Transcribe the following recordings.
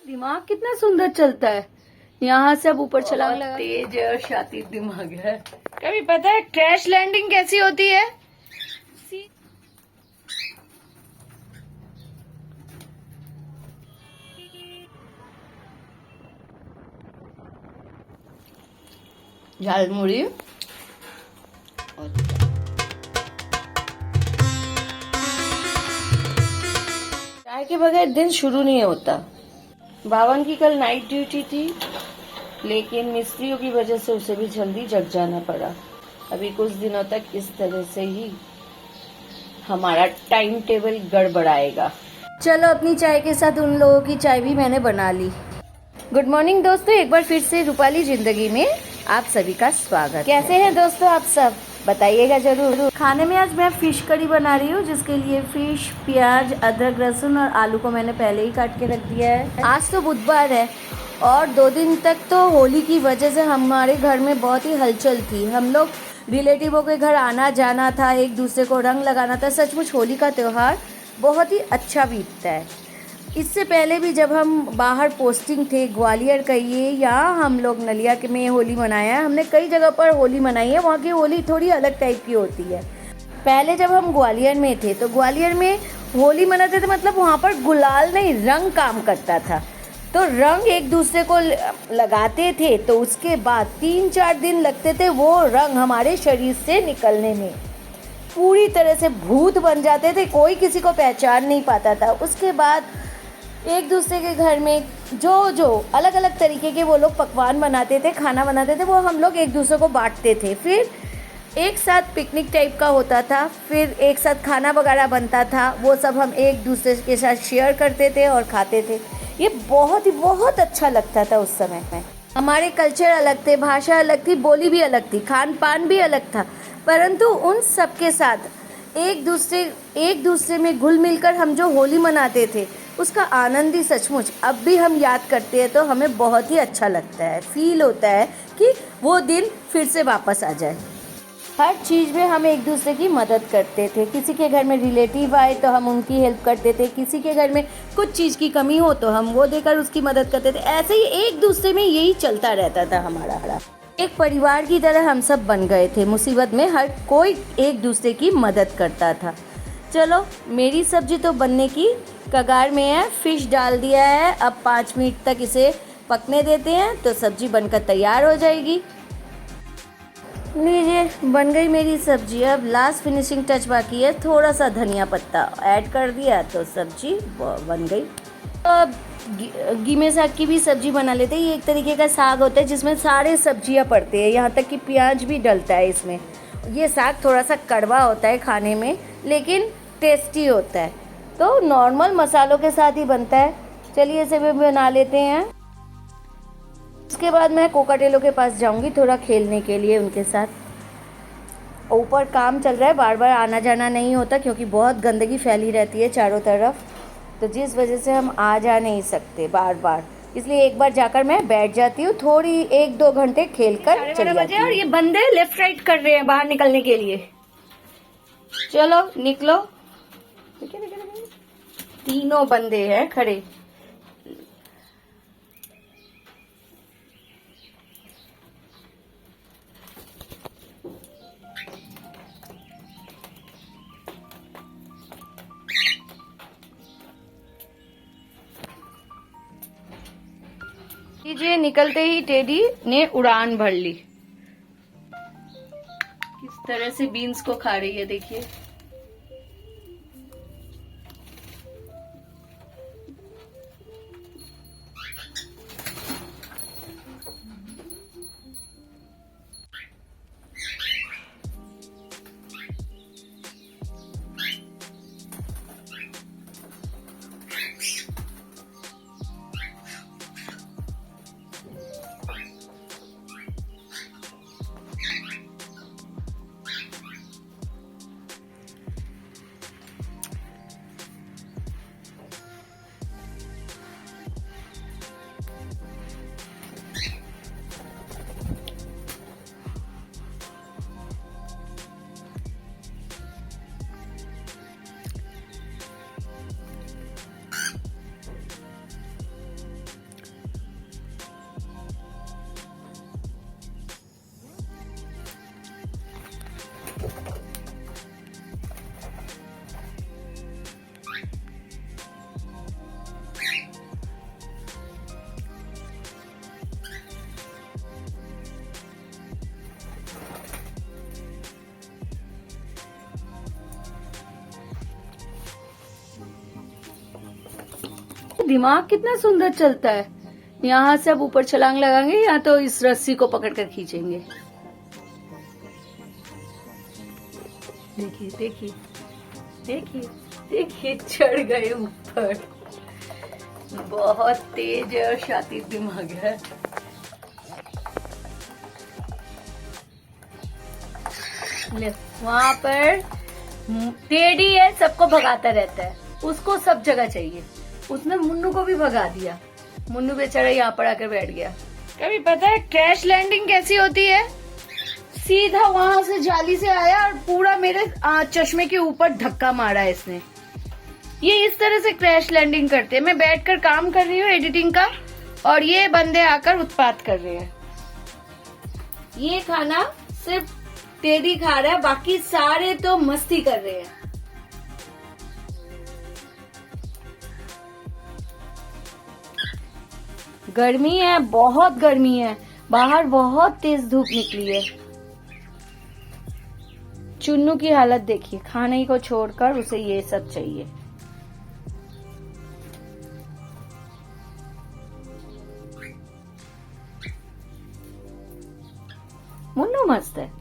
दिमाग कितना सुंदर चलता है। यहाँ से अब ऊपर छलांग लगा। तेज है और शातिर दिमाग है। कभी पता है क्रैश लैंडिंग कैसी होती है? झालमुड़ी चाय के बगैर दिन शुरू नहीं होता। बावन की कल नाइट ड्यूटी थी, लेकिन मिस्त्रियों की वजह से उसे भी जल्दी जग जाना पड़ा। अभी कुछ दिनों तक इस तरह से ही हमारा टाइम टेबल गड़बड़ाएगा। चलो, अपनी चाय के साथ उन लोगों की चाय भी मैंने बना ली। गुड मॉर्निंग दोस्तों, एक बार फिर से रूपाली जिंदगी में आप सभी का स्वागत। कैसे हैं दोस्तों आप सब, बताइएगा जरूर। खाने में आज मैं फिश करी बना रही हूँ, जिसके लिए फिश, प्याज, अदरक, लहसुन और आलू को मैंने पहले ही काट के रख दिया है। आज तो बुधवार है और 2 दिन तक तो होली की वजह से हमारे घर में बहुत ही हलचल थी। हम लोग रिलेटिवों के घर आना जाना था, एक दूसरे को रंग लगाना था। सचमुच होली का त्यौहार बहुत ही अच्छा बीतता है। इससे पहले भी जब हम बाहर पोस्टिंग थे, ग्वालियर कहिए या हम लोग नलिया के में होली मनाया है। हमने कई जगह पर होली मनाई है, वहाँ की होली थोड़ी अलग टाइप की होती है। पहले जब हम ग्वालियर में थे तो ग्वालियर में होली मनाते थे, मतलब वहाँ पर गुलाल नहीं रंग काम करता था। तो रंग एक दूसरे को लगाते थे, तो उसके बाद 3-4 दिन लगते थे वो रंग हमारे शरीर से निकलने में। पूरी तरह से भूत बन जाते थे, कोई किसी को पहचान नहीं पाता था। उसके बाद एक दूसरे के घर में जो अलग अलग तरीके के वो लोग पकवान बनाते थे, खाना बनाते थे, वो हम लोग एक दूसरे को बांटते थे। फिर एक साथ पिकनिक टाइप का होता था, फिर एक साथ खाना वगैरह बनता था, वो सब हम एक दूसरे के साथ शेयर करते थे और खाते थे। ये बहुत अच्छा लगता था उस समय में। हमारे कल्चर अलग थे, भाषा अलग थी, बोली भी अलग थी, खान पान भी अलग था, परंतु उन सब के साथ एक दूसरे में घुल मिलकर हम जो होली मनाते थे, उसका आनंद ही सचमुच अब भी हम याद करते हैं तो हमें बहुत ही अच्छा लगता है। फील होता है कि वो दिन फिर से वापस आ जाए। हर चीज़ में हम एक दूसरे की मदद करते थे। किसी के घर में रिलेटिव आए तो हम उनकी हेल्प करते थे, किसी के घर में कुछ चीज़ की कमी हो तो हम वो देकर उसकी मदद करते थे। ऐसे ही एक दूसरे में यही चलता रहता था हमारा। एक परिवार की तरह हम सब बन गए थे। मुसीबत में हर कोई एक दूसरे की मदद करता था। चलो, मेरी सब्जी तो बनने की कगार में है। फिश डाल दिया है, अब 5 मिनट तक इसे पकने देते हैं तो सब्जी बनकर तैयार हो जाएगी। लीजिए, बन गई मेरी सब्जी। अब लास्ट फिनिशिंग टच बाकी है, थोड़ा सा धनिया पत्ता ऐड कर दिया तो सब्जी बन गई। अब गीमे साग की भी सब्जी बना लेते हैं। ये एक तरीके का साग होता है जिसमें सारे सब्जियां पड़ती है, यहाँ तक कि प्याज भी डलता है इसमें। ये साग थोड़ा सा कड़वा होता है खाने में, लेकिन टेस्टी होता है, तो नॉर्मल मसालों के साथ ही बनता है। चलिए इसे भी बना लेते हैं। उसके बाद मैं कोकाटेलों के पास जाऊंगी थोड़ा खेलने के लिए उनके साथ। ऊपर काम चल रहा है, बार बार आना जाना नहीं होता क्योंकि बहुत गंदगी फैली रहती है चारों तरफ, तो जिस वजह से हम आ जा नहीं सकते बार बार। इसलिए एक बार जाकर मैं बैठ जाती हूँ, थोड़ी 1-2 घंटे खेल कर चली जाती हूँ। और ये बंदे लेफ्ट राइट कर रहे हैं बाहर निकलने के लिए। चलो निकलो। तीनों बंदे हैं खड़े। लीजिए, निकलते ही टेडी ने उड़ान भर ली। किस तरह से बीन्स को खा रही है देखिए। दिमाग कितना सुंदर चलता है। यहाँ से अब ऊपर छलांग लगाएंगे या तो इस रस्सी को पकड़कर खींचेंगे। देखिए देखिए देखिए देखिए, चढ़ गए ऊपर। बहुत तेज है और शातिर दिमाग है। वहाँ पर टेडी है, सबको भगाता रहता है, उसको सब जगह चाहिए। उसने मुन्नू को भी भगा दिया। मुन्नू बेचारा यहाँ पर आकर बैठ गया। कभी पता है क्रैश लैंडिंग कैसी होती है? सीधा वहां से जाली से आया और पूरा मेरे चश्मे के ऊपर धक्का मारा इसने। ये इस तरह से क्रैश लैंडिंग करते हैं। मैं बैठकर काम कर रही हूँ एडिटिंग का और ये बंदे आकर उत्पात कर रहे हैं। ये खाना सिर्फ टेडी खा रहा है, बाकी सारे तो मस्ती कर रहे हैं। गर्मी है, बहुत गर्मी है, बाहर बहुत तेज धूप निकली है। चुन्नू की हालत देखिए, खाने को छोड़कर उसे ये सब चाहिए। मुन्नू मस्त है।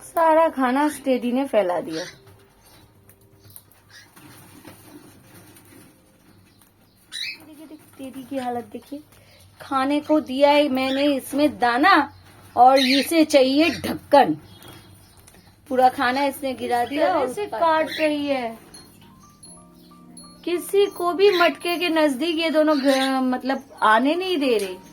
सारा खाना टेडी ने फैला दिया। टेडी की हालत देखिए, खाने को दिया है मैंने इसमें दाना और इसे चाहिए ढक्कन। पूरा खाना इसने गिरा दिया और इसे काट रही है। किसी को भी मटके के नजदीक ये दोनों मतलब आने नहीं दे रहे।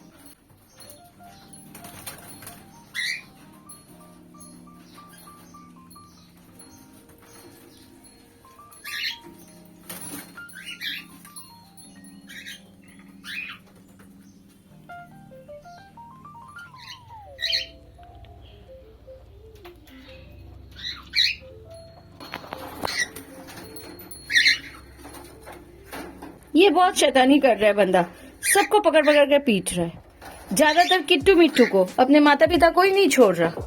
ये बहुत शैतानी कर रहा है बंदा, सबको पकड़ पकड़ कर पीट रहा है। ज्यादातर किट्टू मिट्टू को, अपने माता पिता को ही नहीं छोड़ रहा।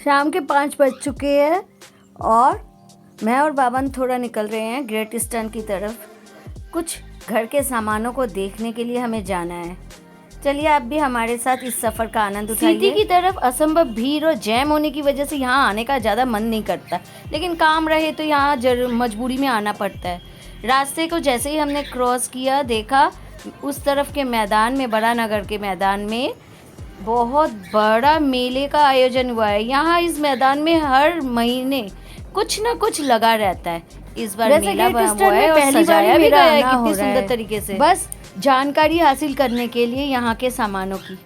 शाम के 5 बज चुके हैं और मैं और बाबन थोड़ा निकल रहे हैं ग्रेट ईस्टर्न की तरफ। कुछ घर के सामानों को देखने के लिए हमें जाना है। चलिए आप भी हमारे साथ इस सफर का आनंद उठाइए। सिटी की तरफ असंभव भीड़ और जैम होने की वजह से यहाँ आने का ज़्यादा मन नहीं करता, लेकिन काम रहे तो यहाँ मजबूरी में आना पड़ता है। रास्ते को जैसे ही हमने क्रॉस किया, देखा उस तरफ के मैदान में, बड़ा नगर के मैदान में बहुत बड़ा मेले का आयोजन हुआ है। यहाँ इस मैदान में हर महीने कुछ न कुछ लगा रहता है। इस बार मेला हुआ है और सजाया भी गया है कितनी सुंदर तरीके से, बस जानकारी हासिल करने के लिए यहाँ के सामानों की।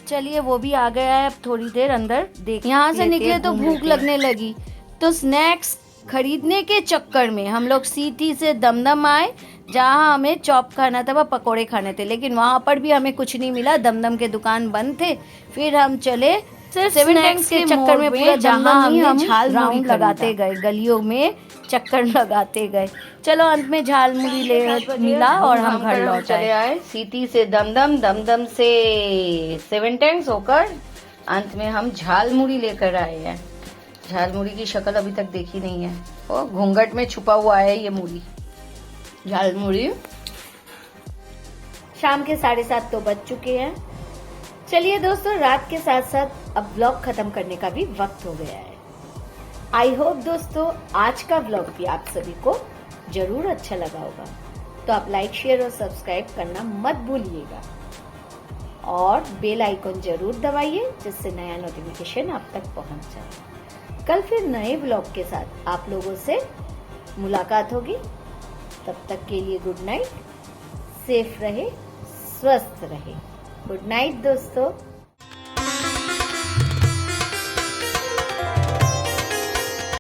चलिए वो भी आ गया है, अब थोड़ी देर अंदर देख। यहाँ से निकले तो भूख लगने लगी, तो स्नैक्स खरीदने के चक्कर में हम लोग सिटी से दमदम आए, जहाँ हमें चॉप खाना था व पकोड़े खाने थे, लेकिन वहाँ पर भी हमें कुछ नहीं मिला। दमदम के दुकान बंद थे। फिर हम चले सेवन टैंक्स के चक्कर में पूरा जहाँ हम झाल मुड़ी लगाते गए, गलियों में चक्कर लगाते गए। चलो अंत में झाल मुड़ी ले मिला और हम घर लौट चले आए। सिटी से दमदम, दमदम से सेवन टैंक्स होकर अंत में हम झाल मुड़ी लेकर आए हैं। झाल मुड़ी की शक्ल अभी तक देखी नहीं है, और घूंघट में छुपा हुआ है ये मुड़ी, झाल मुड़ी। शाम के 7:30 तो बज चुके हैं। चलिए दोस्तों, रात के साथ साथ अब व्लॉग खत्म करने का भी वक्त हो गया है। आई होप दोस्तों आज का व्लॉग भी आप सभी को जरूर अच्छा लगा होगा, तो आप लाइक, शेयर और सब्सक्राइब करना मत भूलिएगा और बेल आइकन जरूर दबाइए, जिससे नया नोटिफिकेशन आप तक पहुंच जाए। कल फिर नए व्लॉग के साथ आप लोगों से मुलाकात होगी। तब तक के लिए गुड नाइट, सेफ रहे, स्वस्थ रहे। गुड नाइट दोस्तों।